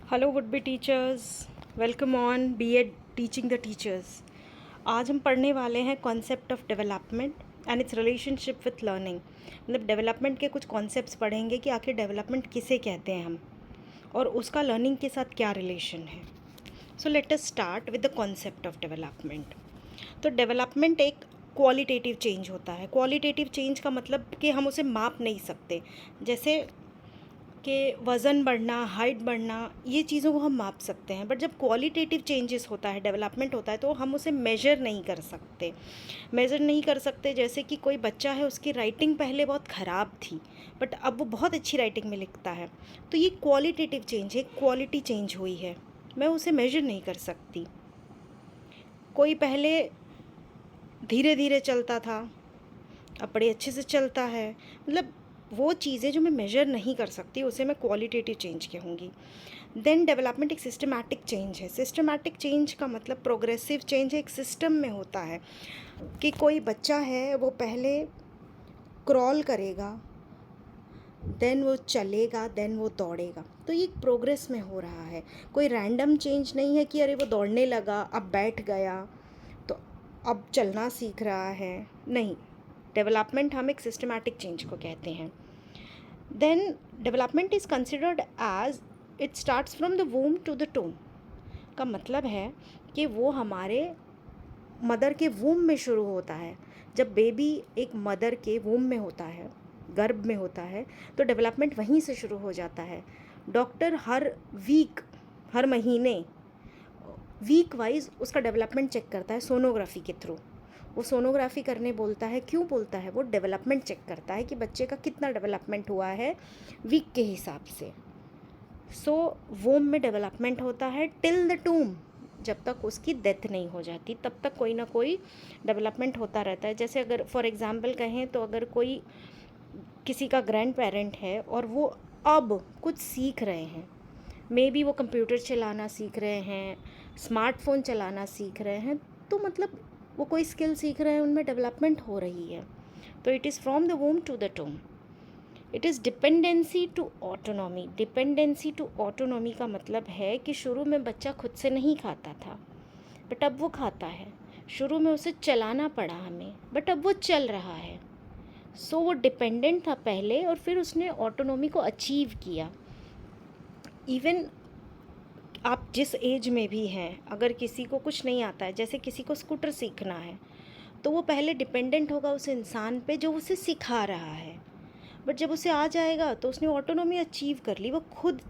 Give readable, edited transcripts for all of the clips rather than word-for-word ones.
Hello would be teachers, welcome on B Ed teaching the teachers. आज हम पढ़ने वाले हैं concept of development and its relationship with learning. मतलब डेवलपमेंट के कुछ कॉन्सेप्ट्स पढ़ेंगे कि आखिर डेवलपमेंट किसे कहते हैं हम और उसका लर्निंग के साथ क्या रिलेशन है। So let us start with the concept of development. तो डेवलपमेंट एक क्वालिटेटिव चेंज होता है। क्वालिटेटिव चेंज का मतलब कि हम उसे माप नहीं सकते, जैसे कि वज़न बढ़ना, हाइट बढ़ना, ये चीज़ों को हम माप सकते हैं। बट जब क्वालिटेटिव चेंजेस होता है, डेवलपमेंट होता है, तो हम उसे मेजर नहीं कर सकते। मेज़र नहीं कर सकते, जैसे कि कोई बच्चा है, उसकी राइटिंग पहले बहुत ख़राब थी बट अब वो बहुत अच्छी राइटिंग में लिखता है, तो ये क्वालिटेटिव चेंज है, क्वालिटी चेंज हुई है, मैं उसे मेजर नहीं कर सकती। कोई पहले धीरे धीरे चलता था, अब बड़े अच्छे से चलता है, मतलब वो चीज़ें जो मैं मेजर नहीं कर सकती उसे मैं क्वालिटेटिव चेंज कहूँगी। देन डेवलपमेंट एक सिस्टमैटिक चेंज है। सिस्टमैटिक चेंज का मतलब प्रोग्रेसिव चेंज है, एक सिस्टम में होता है कि कोई बच्चा है, वो पहले क्रॉल करेगा, देन वो चलेगा, देन वो दौड़ेगा, तो ये प्रोग्रेस में हो रहा है। कोई रैंडम चेंज नहीं है कि अरे वो दौड़ने लगा, अब बैठ गया तो अब चलना सीख रहा है, नहीं। डेवलपमेंट हम एक सिस्टमैटिक चेंज को कहते हैं। Then development is considered as it starts from the womb to the tomb. का मतलब है कि वो हमारे मदर के वूम में शुरू होता है। जब बेबी एक मदर के वूम में होता है, गर्भ में होता है, तो डेवलपमेंट वहीं से शुरू हो जाता है। डॉक्टर हर वीक, हर महीने, वीक वाइज उसका डेवलपमेंट चेक करता है सोनोग्राफी के थ्रू। वो सोनोग्राफी करने बोलता है, क्यों बोलता है? वो डेवलपमेंट चेक करता है कि बच्चे का कितना डेवलपमेंट हुआ है वीक के हिसाब से। सो वोम में डेवलपमेंट होता है टिल द टूम, जब तक उसकी डेथ नहीं हो जाती तब तक कोई ना कोई डेवलपमेंट होता रहता है। जैसे अगर फॉर एग्ज़ाम्पल कहें तो अगर कोई किसी का ग्रैंड पेरेंट है और वो अब कुछ सीख रहे हैं, मे बी वो कंप्यूटर चलाना सीख रहे हैं, स्मार्टफोन चलाना सीख रहे हैं, तो मतलब वो कोई स्किल सीख रहे हैं, उनमें डेवलपमेंट हो रही है। तो it is from the womb to the tomb. It is dependency to autonomy. Dependency to autonomy का मतलब है कि शुरू में बच्चा खुद से नहीं खाता था बट अब वो खाता है। शुरू में उसे चलाना पड़ा हमें बट अब वो चल रहा है। सो वो डिपेंडेंट था पहले और फिर उसने ऑटोनॉमी को अचीव किया। इवन आप जिस एज में भी हैं, अगर किसी को कुछ नहीं आता है, जैसे किसी को स्कूटर सीखना है, तो वो पहले डिपेंडेंट होगा उस इंसान पे जो उसे सिखा रहा है। बट जब उसे आ जाएगा तो उसने ऑटोनॉमी अचीव कर ली, वो खुद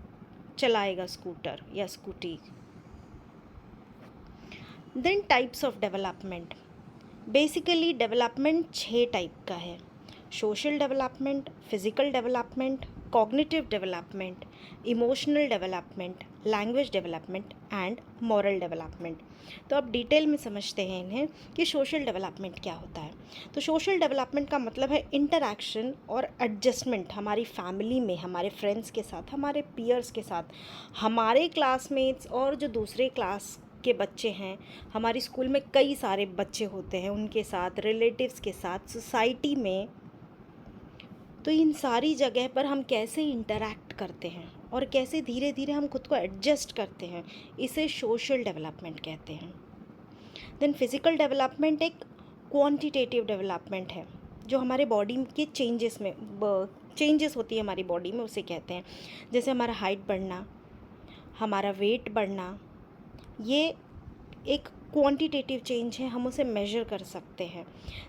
चलाएगा स्कूटर या scooty. Then types of development. Basically development 6 type का है। Social development, physical development, cognitive development, emotional development, language development and moral development. तो अब डिटेल में समझते हैं इन्हें कि सोशल डेवलपमेंट क्या होता है। तो सोशल डेवलपमेंट का मतलब है इंटरैक्शन और एडजस्टमेंट हमारी फैमिली में, हमारे फ्रेंड्स के साथ, हमारे पीयर्स के साथ, हमारे क्लासमेट्स और जो दूसरे क्लास के बच्चे हैं, हमारी स्कूल में कई सारे बच्चे होते हैं, उनके साथ, रिलेटिव्स के साथ, सोसाइटी में। तो इन सारी जगह पर हम कैसे इंटरैक्ट करते हैं और कैसे धीरे धीरे हम खुद को एडजस्ट करते हैं, इसे सोशल डेवलपमेंट कहते हैं। देन फिज़िकल डेवलपमेंट एक क्वांटिटेटिव डेवलपमेंट है, जो हमारे बॉडी के चेंजेस में चेंजेस होती है हमारी बॉडी में, उसे कहते हैं। जैसे हमारा हाइट बढ़ना, हमारा वेट बढ़ना, ये एक क्वांटिटेटिव चेंज है, हम उसे मेजर कर सकते हैं।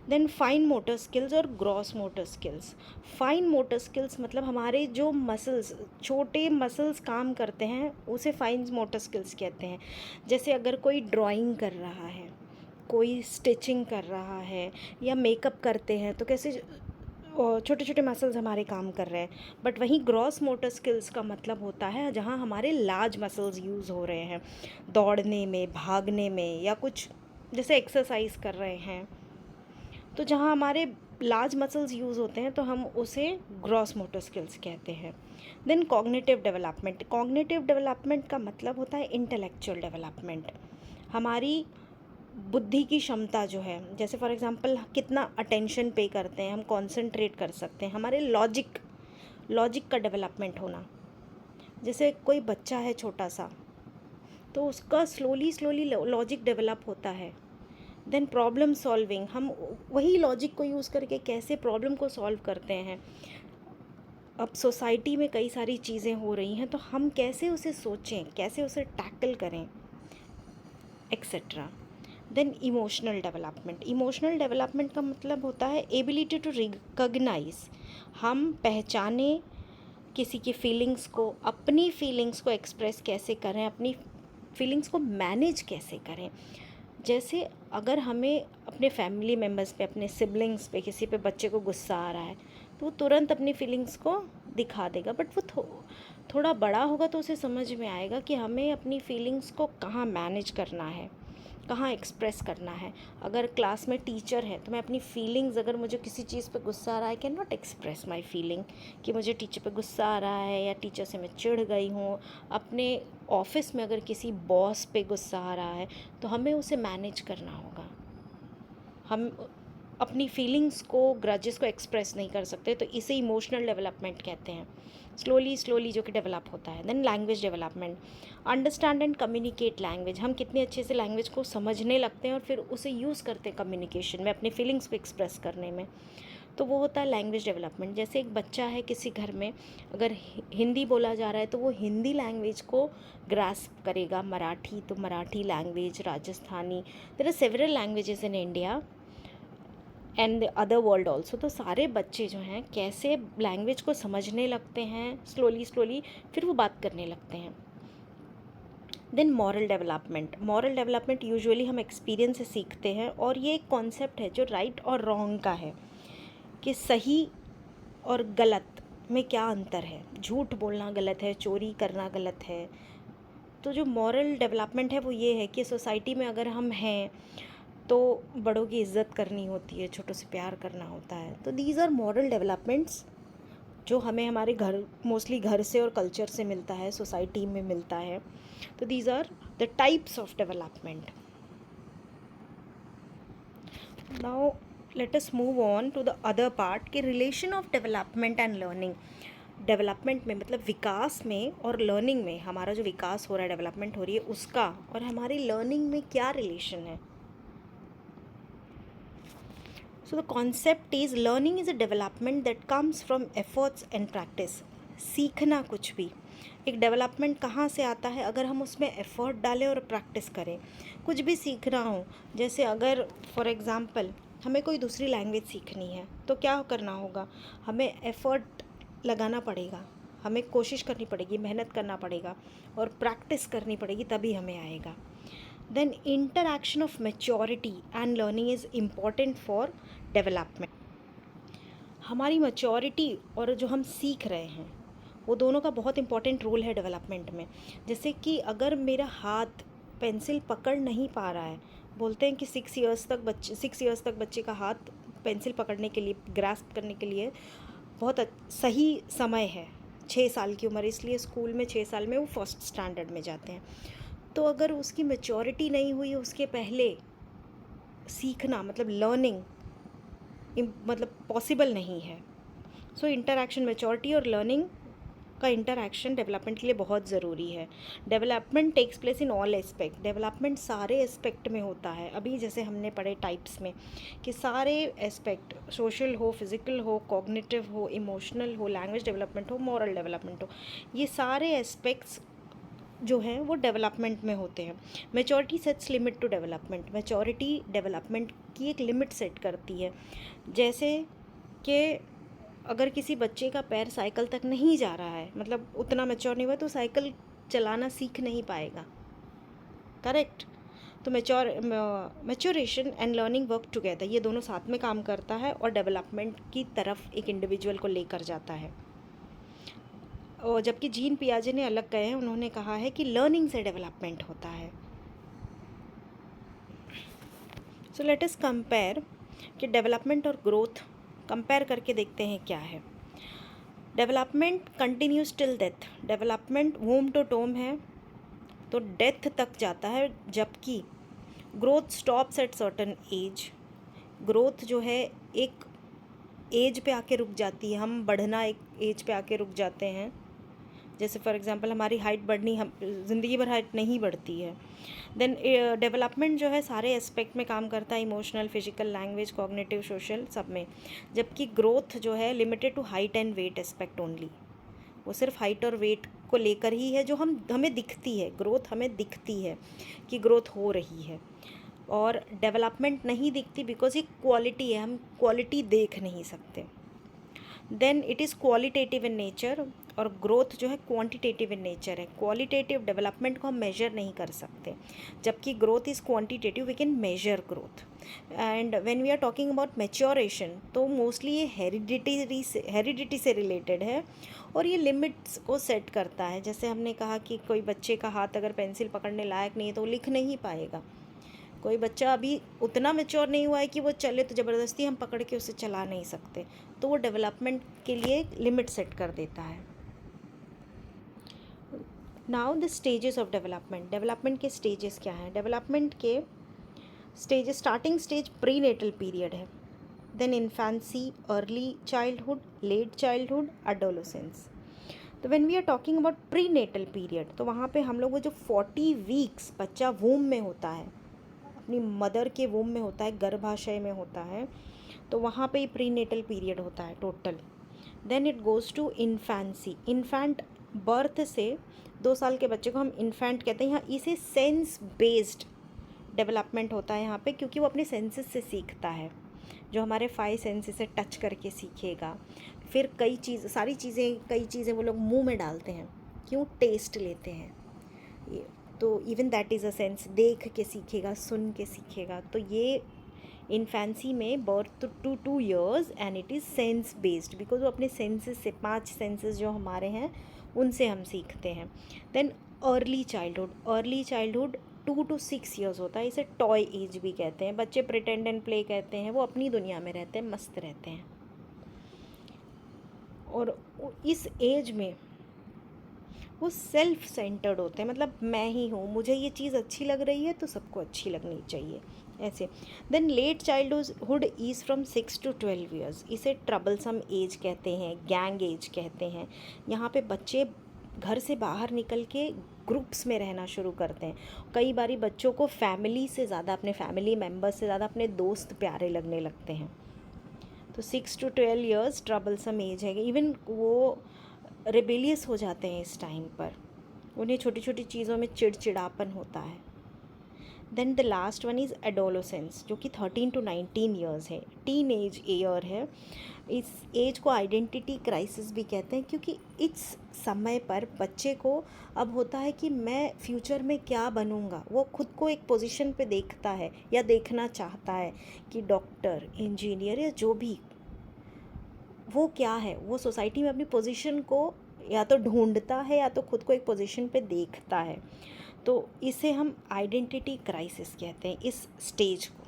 देन फाइन मोटर स्किल्स और gross motor skills. Fine motor skills मतलब हमारे जो मसल्स, छोटे मसल्स काम करते हैं, उसे फाइन मोटर स्किल्स कहते हैं। जैसे अगर कोई ड्राइंग कर रहा है, कोई स्टिचिंग कर रहा है या मेकअप करते हैं, तो कैसे छोटे छोटे मसल्स हमारे काम कर रहे हैं। बट वहीं ग्रॉस मोटर स्किल्स का मतलब होता है जहाँ हमारे लार्ज मसल्स यूज़ हो रहे हैं, दौड़ने में, भागने में, या कुछ जैसे एक्सरसाइज कर रहे हैं, तो जहाँ हमारे लार्ज मसल्स यूज़ होते हैं तो हम उसे ग्रॉस मोटर स्किल्स कहते हैं। Then cognitive development. Cognitive development का मतलब होता है इंटेलेक्चुअल डेवलपमेंट। हमारी बुद्धि की क्षमता जो है, जैसे फॉर एग्जांपल कितना अटेंशन पे करते हैं, हम कंसंट्रेट कर सकते हैं, हमारे लॉजिक का डेवलपमेंट होना। जैसे कोई बच्चा है छोटा सा, तो उसका स्लोली स्लोली लॉजिक डेवलप होता है। देन प्रॉब्लम सॉल्विंग, हम वही लॉजिक को यूज़ करके कैसे प्रॉब्लम को सॉल्व करते हैं। अब सोसाइटी में कई सारी चीज़ें हो रही हैं, तो हम कैसे उसे सोचें, कैसे उसे टैकल करें, etcetera. Then emotional development, emotional development का मतलब होता है एबिलिटी टू रिकॉग्नाइज, हम पहचाने किसी की फीलिंग्स को, अपनी फीलिंग्स को एक्सप्रेस कैसे करें, अपनी फीलिंग्स को मैनेज कैसे करें। जैसे अगर हमें अपने फैमिली मेम्बर्स पे, अपने सिबलिंग्स पे, किसी पे बच्चे को गुस्सा आ रहा है, तो वो तुरंत अपनी फीलिंग्स को दिखा देगा, बट वो थोड़ा बड़ा होगा तो उसे समझ में आएगा कि हमें अपनी फीलिंग्स को कहाँ मैनेज करना है, कहाँ एक्सप्रेस करना है। अगर क्लास में टीचर है तो मैं अपनी फीलिंग्स, अगर मुझे किसी चीज़ पे गुस्सा आ रहा है, I can not express my feeling कि मुझे टीचर पे गुस्सा आ रहा है या टीचर से मैं चिढ़ गई हूँ। अपने ऑफिस में अगर किसी बॉस पे गुस्सा आ रहा है तो हमें उसे मैनेज करना होगा। हम अपनी फीलिंग्स को, ग्रजेस को एक्सप्रेस नहीं कर सकते, तो इसे इमोशनल डेवलपमेंट कहते हैं, स्लोली स्लोली जो कि डेवलप होता है। Then language development, understand and communicate language, हम कितने अच्छे से लैंग्वेज को समझने लगते हैं और फिर उसे यूज़ करते हैं कम्युनिकेशन में, अपनी फीलिंग्स को एक्सप्रेस करने में, तो वो होता है लैंग्वेज डेवलपमेंट। जैसे एक बच्चा है किसी घर में, अगर हिंदी बोला जा रहा है तो वो हिंदी लैंग्वेज को ग्रास्प करेगा, मराठी तो Marathi language, Rajasthani, there are several languages in India and the other world also. तो सारे बच्चे जो हैं कैसे लैंग्वेज को समझने लगते हैं स्लोली स्लोली, फिर वो बात करने लगते हैं। Then moral development, moral development usually हम एक्सपीरियंस से सीखते हैं, और ये एक कॉन्सेप्ट है जो राइट और रॉन्ग का है, कि सही और गलत में क्या अंतर है, झूठ बोलना गलत है, चोरी करना गलत है। तो जो मॉरल डेवलपमेंट है वो ये है कि सोसाइटी में अगर हम हैं तो बड़ों की इज़्ज़त करनी होती है, छोटों से प्यार करना होता है। तो दीज आर मॉरल डेवलपमेंट्स जो हमें हमारे घर, मोस्टली घर से और कल्चर से मिलता है, सोसाइटी में मिलता है। तो these are the types of development. Now let us move on to the other part, कि relation of development and learning. Development में मतलब विकास में, और लर्निंग में, हमारा जो विकास हो रहा है, डेवलपमेंट हो रही है उसका, और हमारी लर्निंग में क्या रिलेशन है। So the concept is learning is a development that comes from efforts and practice. सीखना कुछ भी एक डेवलपमेंट कहाँ से आता है, अगर हम उसमें एफर्ट डालें और प्रैक्टिस करें। कुछ भी सीखना हो, जैसे अगर फॉर एग्ज़ाम्पल हमें कोई दूसरी लैंग्वेज सीखनी है तो क्या करना होगा, हमें एफर्ट लगाना पड़ेगा, हमें कोशिश करनी पड़ेगी, मेहनत करना पड़ेगा और प्रैक्टिस करनी पड़ेगी, तभी हमें आएगा। then interaction of maturity and learning is important for development. हमारी मैच्योरिटी और जो हम सीख रहे हैं वो दोनों का बहुत इंपॉर्टेंट रोल है डेवलपमेंट में। जैसे कि अगर मेरा हाथ पेंसिल पकड़ नहीं पा रहा है, बोलते हैं कि 6 इयर्स तक बच्चे का हाथ पेंसिल पकड़ने के लिए, ग्रास्प करने के लिए बहुत सही समय है 6 साल की उम्र, इसलिए स्कूल में 6 साल में वो फर्स्ट स्टैंडर्ड में जाते हैं। तो अगर उसकी मैच्योरिटी नहीं हुई उसके पहले सीखना, मतलब लर्निंग मतलब पॉसिबल नहीं है। सो इंटरैक्शन, मैच्योरिटी और लर्निंग का इंटरैक्शन डेवलपमेंट के लिए बहुत ज़रूरी है। Development takes place in all aspect, development सारे एस्पेक्ट में होता है। अभी जैसे हमने पढ़े टाइप्स में कि सारे एस्पेक्ट, सोशल हो, फिज़िकल हो, कॉग्निटिव हो, इमोशनल हो, लैंग्वेज डेवलपमेंट हो, मॉरल डेवलपमेंट हो, ये सारे एस्पेक्ट्स जो हैं वो डेवलपमेंट में होते हैं। Maturity sets limit to development, maturity development की एक लिमिट सेट करती है। जैसे कि अगर किसी बच्चे का पैर साइकिल तक नहीं जा रहा है, मतलब उतना मैच्योर नहीं हुआ, तो साइकिल चलाना सीख नहीं पाएगा, करेक्ट। तो maturation and learning work together, ये दोनों साथ में काम करता है और डेवलपमेंट की तरफ एक इंडिविजुअल को लेकर जाता है। और जबकि जीन पियाजे ने अलग कहे हैं, उन्होंने कहा है कि लर्निंग से डेवलपमेंट होता है। सो लेट अस कंपेयर कि डेवलपमेंट और ग्रोथ कंपेयर करके देखते हैं क्या है। Development continues till death, development womb to tomb है तो डेथ तक जाता है, जबकि growth stops at certain age, growth जो है एक एज पे आके रुक जाती है, हम बढ़ना एक एज पे आके रुक जाते हैं, जैसे फॉर एग्जांपल हमारी हाइट बढ़नी, हम ज़िंदगी भर हाइट नहीं बढ़ती है। देन डेवलपमेंट जो है सारे एस्पेक्ट में काम करता है, emotional, physical, language, cognitive, social, सब में। जबकि ग्रोथ जो है limited to height and weight aspect only, वो सिर्फ हाइट और वेट को लेकर ही है, जो हमें दिखती है, ग्रोथ हमें दिखती है कि ग्रोथ हो रही है, और डेवलपमेंट नहीं दिखती बिकॉज ये क्वालिटी है, हम क्वालिटी देख नहीं सकते। Then it is qualitative in nature, और ग्रोथ जो है क्वांटिटेटिव इन नेचर है। क्वालिटेटिव डेवलपमेंट को हम मेजर नहीं कर सकते, जबकि growth is quantitative, we can measure growth. And when we are talking about maturation, तो मोस्टली ये हेरिडिटी से रिलेटेड है, और ये लिमिट्स को सेट करता है। जैसे हमने कहा कि कोई बच्चे का हाथ अगर पेंसिल पकड़ने लायक नहीं है तो वो लिख नहीं पाएगा। कोई बच्चा अभी उतना मैच्योर नहीं हुआ है कि वो चले, तो ज़बरदस्ती हम पकड़ के उसे चला नहीं सकते, तो वो डेवलपमेंट के लिए लिमिट सेट कर देता है। Now the stages of development, development के स्टेजेस क्या हैं? डेवलपमेंट के stages, starting stage prenatal period है, then infancy, early childhood, late childhood, adolescence. तो when we are talking about prenatal period, तो वहाँ पे हम लोग वो जो 40 वीक्स बच्चा वूम में होता है, अपनी मदर के वूम में होता है, गर्भाशय में होता है, तो वहाँ पे प्री नेटल पीरियड होता है total. Then it goes to infancy, infant birth से 2 साल के बच्चे को हम इन्फेंट कहते हैं। यहाँ इसे सेंस बेस्ड डेवलपमेंट होता है यहाँ पे, क्योंकि वो अपने सेंसेस से सीखता है, जो हमारे 5 सेंसेस से टच करके सीखेगा। फिर कई चीज़ें वो लोग मुंह में डालते हैं, क्यों? टेस्ट लेते हैं, ये तो even that is a sense, देख के सीखेगा, सुन के सीखेगा। तो ये इन्फेंसी में birth to 2 years and it is sense based, because वो अपने सेंसेस से, 5 सेंसेस जो हमारे हैं उनसे हम सीखते हैं। Then early childhood 2 to 6 years होता है, इसे टॉय एज भी कहते हैं। बच्चे प्रिटेंड एंड प्ले कहते हैं, वो अपनी दुनिया में रहते हैं, मस्त रहते हैं। और इस एज में वो सेल्फ सेंटर्ड होते हैं, मतलब मैं ही हूँ, मुझे ये चीज़ अच्छी लग रही है तो सबको अच्छी लगनी चाहिए, ऐसे। Then late childhood is from 6 to 12 years, इसे ट्रबलसम एज कहते हैं, गैंग एज कहते हैं। यहाँ पे बच्चे घर से बाहर निकल के ग्रुप्स में रहना शुरू करते हैं। कई बारी बच्चों को फैमिली से ज़्यादा, अपने फैमिली मेम्बर्स से ज़्यादा अपने दोस्त प्यारे लगने लगते हैं। तो 6 to 12 years ट्रबलसम एज है। इवन वो रिबेलियस हो जाते हैं इस टाइम पर, उन्हें छोटी छोटी चीज़ों में चिड़चिड़ापन होता है। Then the last one is adolescence, जो कि 13 to 19 years है, टीन एज ईयर है। इस एज को आइडेंटिटी क्राइसिस भी कहते हैं, क्योंकि इस समय पर बच्चे को अब होता है कि मैं फ्यूचर में क्या बनूंगा। वो खुद को एक पोजीशन पे देखता है या देखना चाहता है कि डॉक्टर, इंजीनियर या जो भी वो क्या है, वो सोसाइटी में अपनी पोजीशन को या तो ढूंढता है या तो खुद को एक पोजीशन पे देखता है। तो इसे हम आइडेंटिटी क्राइसिस कहते हैं, इस स्टेज को।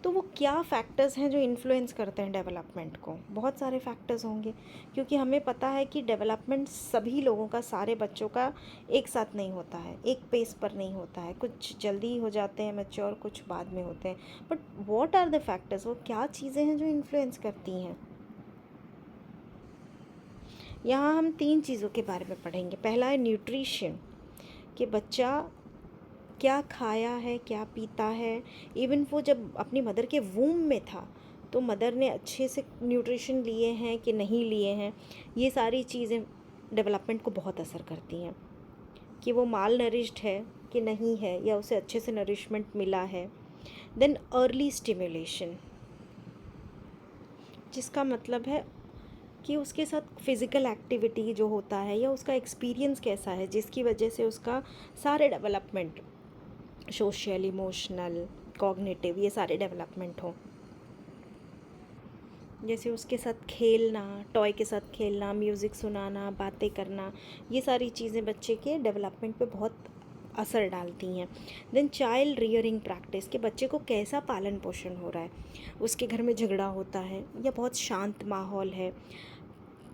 तो वो क्या फैक्टर्स हैं जो इन्फ्लुएंस करते हैं डेवलपमेंट को? बहुत सारे फैक्टर्स होंगे, क्योंकि हमें पता है कि डेवलपमेंट सभी लोगों का, सारे बच्चों का एक साथ नहीं होता है, एक पेस पर नहीं होता है। कुछ जल्दी हो जाते हैं मैच्योर, कुछ बाद में होते हैं। But what are the factors, वो क्या चीज़ें हैं जो इन्फ्लुएंस करती हैं? यहाँ हम 3 चीज़ों के बारे में पढ़ेंगे। पहला है न्यूट्रिशन, कि बच्चा क्या खाया है, क्या पीता है। इवन वो जब अपनी मदर के वूम में था तो मदर ने अच्छे से न्यूट्रिशन लिए हैं कि नहीं लिए हैं। ये सारी चीज़ें डेवलपमेंट को बहुत असर करती हैं, कि वो माल नरिश्ड है कि नहीं है, या उसे अच्छे से नरिशमेंट मिला है। देन अर्ली स्टिमुलेशन, जिसका मतलब है कि उसके साथ फिज़िकल एक्टिविटी जो होता है, या उसका एक्सपीरियंस कैसा है, जिसकी वजह से उसका सारे डेवलपमेंट, सोशल, इमोशनल, कॉग्निटिव, ये सारे डेवलपमेंट हों। जैसे उसके साथ खेलना, टॉय के साथ खेलना, म्यूज़िक सुनाना, बातें करना, ये सारी चीज़ें बच्चे के डेवलपमेंट पे बहुत असर डालती हैं। देन चाइल्ड रियरिंग प्रैक्टिस, के बच्चे को कैसा पालन पोषण हो रहा है, उसके घर में झगड़ा होता है या बहुत शांत माहौल है,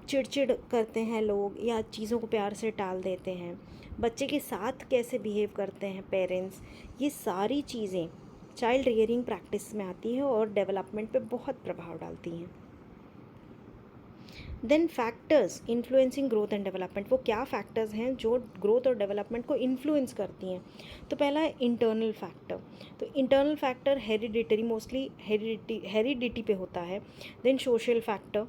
चिड़चिड़ करते हैं लोग या चीज़ों को प्यार से टाल देते हैं, बच्चे के साथ कैसे बिहेव करते हैं पेरेंट्स, ये सारी चीज़ें चाइल्ड रियरिंग प्रैक्टिस में आती है और डेवलपमेंट पे बहुत प्रभाव डालती हैं। Then factors influencing growth and development, वो क्या फैक्टर्स हैं जो ग्रोथ और डेवलपमेंट को इन्फ्लुएंस करती हैं। तो पहला है इंटरनल फैक्टर। तो internal factor hereditary, mostly heredity पे होता है। Then social factor,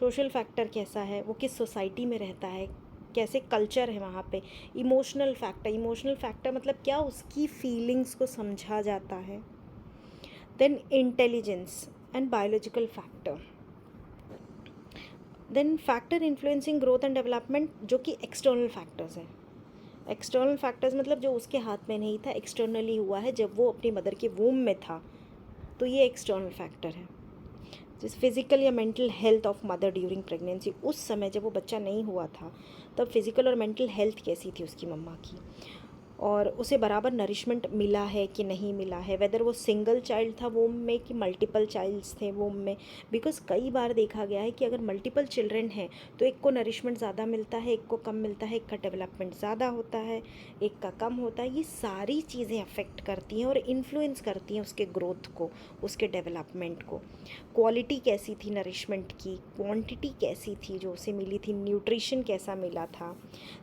social factor कैसा है, वो किस सोसाइटी में रहता है, कैसे कल्चर है वहाँ पे। इमोशनल फैक्टर, इमोशनल फैक्टर मतलब क्या उसकी फीलिंग्स को समझा जाता है। Then intelligence and biological factor. Then factor influencing growth and development जो कि एक्सटर्नल फैक्टर्स हैं। एक्सटर्नल फैक्टर्स मतलब जो उसके हाथ में नहीं था, एक्सटर्नली हुआ है जब वो अपनी मदर के वूम में था, तो ये एक्सटर्नल फैक्टर है। जिस फिज़िकल या mental health of mother during pregnancy, उस समय जब वो बच्चा नहीं हुआ था तब फिज़िकल और मेंटल हेल्थ कैसी थी उसकी मम्मा की, और उसे बराबर नरिशमेंट मिला है कि नहीं मिला है, वेदर वो सिंगल चाइल्ड था वोम में कि मल्टीपल चाइल्ड्स थे वोम में। बिकॉज कई बार देखा गया है कि अगर मल्टीपल चिल्ड्रन हैं तो एक को नरिशमेंट ज़्यादा मिलता है, एक को कम मिलता है, एक का डेवलपमेंट ज़्यादा होता है, एक का कम होता है। ये सारी चीज़ें अफेक्ट करती हैं और इन्फ्लुएंस करती हैं उसके ग्रोथ को, उसके डेवलपमेंट को। क्वालिटी कैसी थी नरिशमेंट की, क्वांटिटी कैसी थी जो उसे मिली थी, न्यूट्रिशन कैसा मिला था।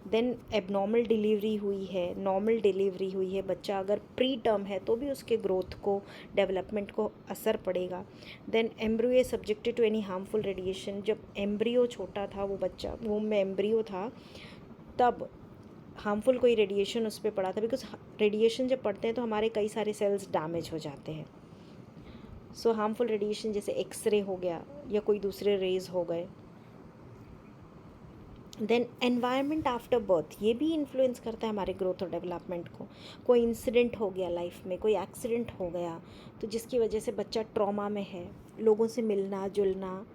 देन एबनॉर्मल डिलीवरी हुई है, नॉर्मल डिलीवरी हुई है, बच्चा अगर प्री टर्म है तो भी उसके ग्रोथ को, डेवलपमेंट को असर पड़ेगा। Then embryo subjected to any harmful radiation, जब एम्ब्रियो छोटा था, वो बच्चा वो में एम्ब्रियो था, तब हार्मफुल कोई रेडिएशन उस पर पड़ा था। बिकॉज रेडिएशन जब पड़ते हैं तो हमारे कई सारे सेल्स डैमेज हो जाते हैं। सो हार्मफुल रेडिएशन जैसे एक्सरे हो गया या कोई दूसरे रेज हो गए। देन एनवायरनमेंट आफ्टर बर्थ, ये भी इन्फ्लुएंस करता है हमारे ग्रोथ और डेवलपमेंट को। कोई इंसिडेंट हो गया लाइफ में, कोई एक्सीडेंट हो गया तो जिसकी वजह से बच्चा ट्रॉमा में है, लोगों से मिलना जुलना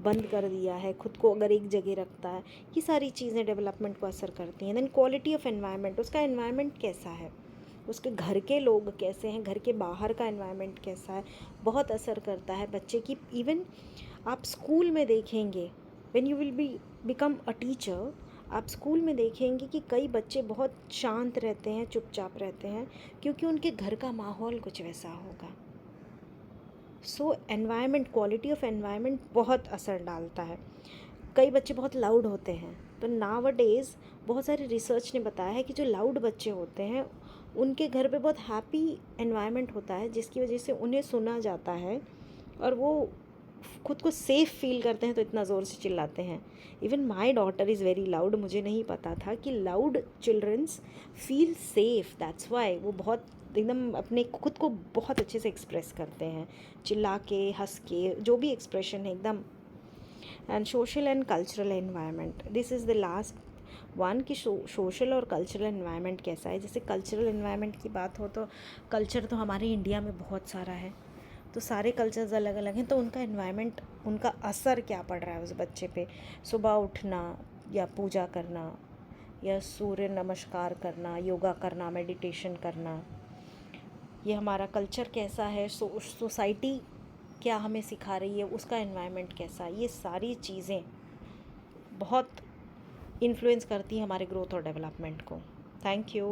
बंद कर दिया है, खुद को अगर एक जगह रखता है, ये सारी चीज़ें डेवलपमेंट को असर करती हैं। देन क्वालिटी ऑफ एनवायरनमेंट, उसका एनवायरनमेंट कैसा है, उसके घर के लोग कैसे हैं, घर के बाहर का एनवायरनमेंट कैसा है, बहुत असर करता है बच्चे की। इवन आप स्कूल में देखेंगे, when you will be become a teacher, आप स्कूल में देखेंगे कि कई बच्चे बहुत शांत रहते हैं, चुपचाप रहते हैं, क्योंकि उनके घर का माहौल कुछ वैसा होगा। सो एनवायरनमेंट, क्वालिटी ऑफ एनवायरनमेंट बहुत असर डालता है। कई बच्चे बहुत लाउड होते हैं, तो नाउ-अ-डेज़ बहुत सारी रिसर्च ने बताया है कि जो लाउड बच्चे होते हैं उनके घर पे बहुत हैप्पी एनवायरनमेंट होता है, जिसकी वजह से उन्हें सुना जाता है और वो खुद को सेफ़ फील करते हैं तो इतना ज़ोर से चिल्लाते हैं। Even my daughter is very loud, मुझे नहीं पता था कि loud childrens feel safe, that's why वो बहुत एकदम अपने खुद को बहुत अच्छे से एक्सप्रेस करते हैं, चिल्ला के, हंस के, जो भी एक्सप्रेशन है एकदम। And social and cultural environment, this is the last one कि सोशल और कल्चरल एनवायरनमेंट कैसा है। जैसे कल्चरल एनवायरनमेंट की बात हो तो कल्चर तो हमारे इंडिया में बहुत सारा है, तो सारे कल्चर्स अलग अलग हैं, तो उनका एनवायरनमेंट, उनका असर क्या पड़ रहा है उस बच्चे पे। सुबह उठना या पूजा करना या सूर्य नमस्कार करना, योगा करना, मेडिटेशन करना, ये हमारा कल्चर कैसा है, सोसाइटी क्या हमें सिखा रही है, उसका एनवायरनमेंट कैसा है, ये सारी चीज़ें बहुत इन्फ्लुएंस करती हैं हमारे ग्रोथ और डेवलपमेंट को। Thank you.